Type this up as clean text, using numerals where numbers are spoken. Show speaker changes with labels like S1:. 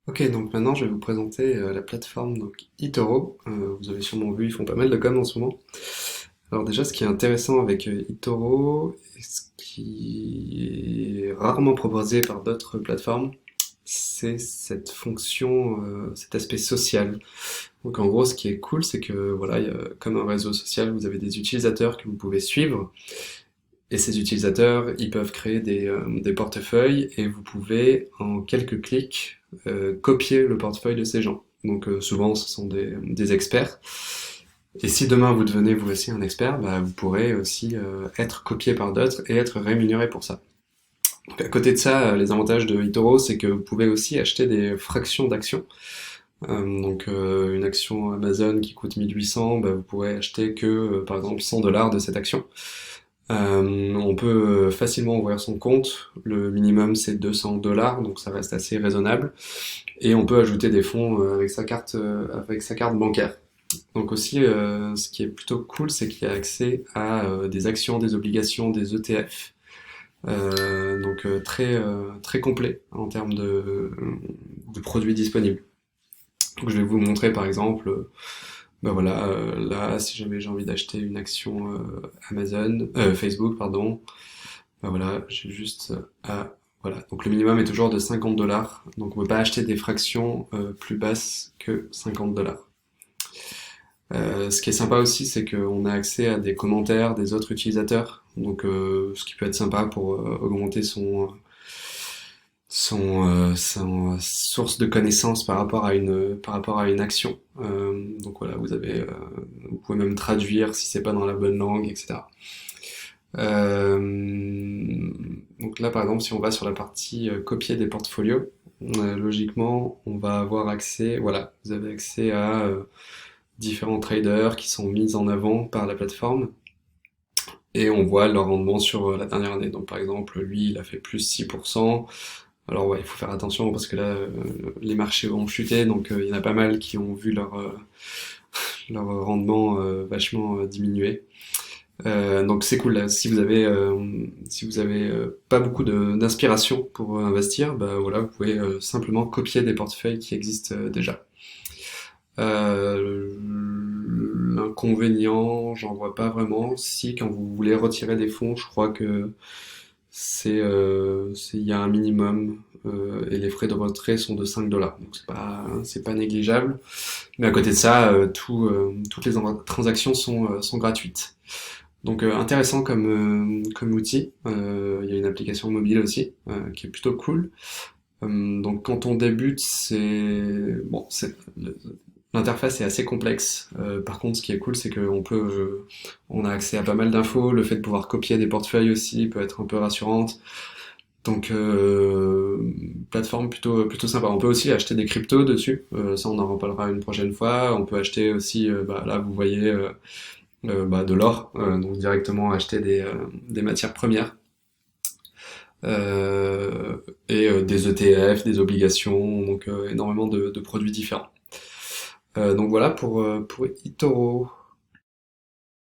S1: Ok, donc maintenant je vais vous présenter la plateforme donc eToro. Vous avez sûrement vu, ils font pas mal de com en ce moment. Alors déjà, ce qui est intéressant avec eToro, et ce qui est rarement proposé par d'autres plateformes, c'est cette fonction, cet aspect social. Donc en gros, ce qui est cool, c'est que voilà, comme un réseau social, vous avez des utilisateurs que vous pouvez suivre, et ces utilisateurs, ils peuvent créer des portefeuilles, et vous pouvez en quelques clics copier le portefeuille de ces gens. Donc souvent, ce sont des experts. Et si demain vous devenez vous aussi un expert, bah, vous pourrez aussi être copié par d'autres et être rémunéré pour ça. Donc, à côté de ça, les avantages de eToro, c'est que vous pouvez aussi acheter des fractions d'actions. Une action Amazon qui coûte 1800, bah, vous pourrez acheter que par exemple 100 $ de cette action. On peut facilement ouvrir son compte. Le minimum c'est 200 $, donc ça reste assez raisonnable. Et on peut ajouter des fonds avec sa carte bancaire. Donc aussi, ce qui est plutôt cool, c'est qu'il y a accès à des actions, des obligations, des ETF. Très complet en termes de produits disponibles. Donc je vais vous montrer par exemple, là, si jamais j'ai envie d'acheter une action Facebook, pardon, bah voilà, j'ai juste à voilà. Donc le minimum est toujours de 50 $. Donc on ne peut pas acheter des fractions plus basses que 50 $. Ce qui est sympa aussi, c'est qu'on a accès à des commentaires des autres utilisateurs, donc ce qui peut être sympa pour augmenter son source de connaissances par rapport à une action. Donc voilà, vous pouvez même traduire si c'est pas dans la bonne langue, etc. Donc là, par exemple, si on va sur la partie copier des portfolios, logiquement, on va avoir accès, voilà, vous avez accès à différents traders qui sont mis en avant par la plateforme et on voit leur rendement sur la dernière année. Donc par exemple, lui, il a fait plus 6%. Alors ouais, il faut faire attention parce que là, les marchés ont chuté, donc il y en a pas mal qui ont vu leur rendement vachement diminuer. Donc c'est cool là. Si vous avez pas beaucoup d'inspiration pour investir, bah voilà, vous pouvez simplement copier des portefeuilles qui existent déjà. L'inconvénient, j'en vois pas vraiment. Si quand vous voulez retirer des fonds, je crois que il y a un minimum et les frais de retrait sont de 5 $. Donc c'est pas négligeable. Mais à côté de ça, toutes les transactions sont gratuites. Donc intéressant comme outil. Il y a une application mobile aussi qui est plutôt cool. Donc quand on débute, l'interface est assez complexe. Par contre, ce qui est cool, c'est on a accès à pas mal d'infos. Le fait de pouvoir copier des portefeuilles aussi peut être un peu rassurante. Donc plateforme plutôt sympa. On peut aussi acheter des cryptos dessus. Ça, on en reparlera une prochaine fois. On peut acheter aussi, là, vous voyez, de l'or. Donc directement acheter des matières premières. Euh, des ETF, des obligations, donc énormément de produits différents. Donc voilà pour eToro.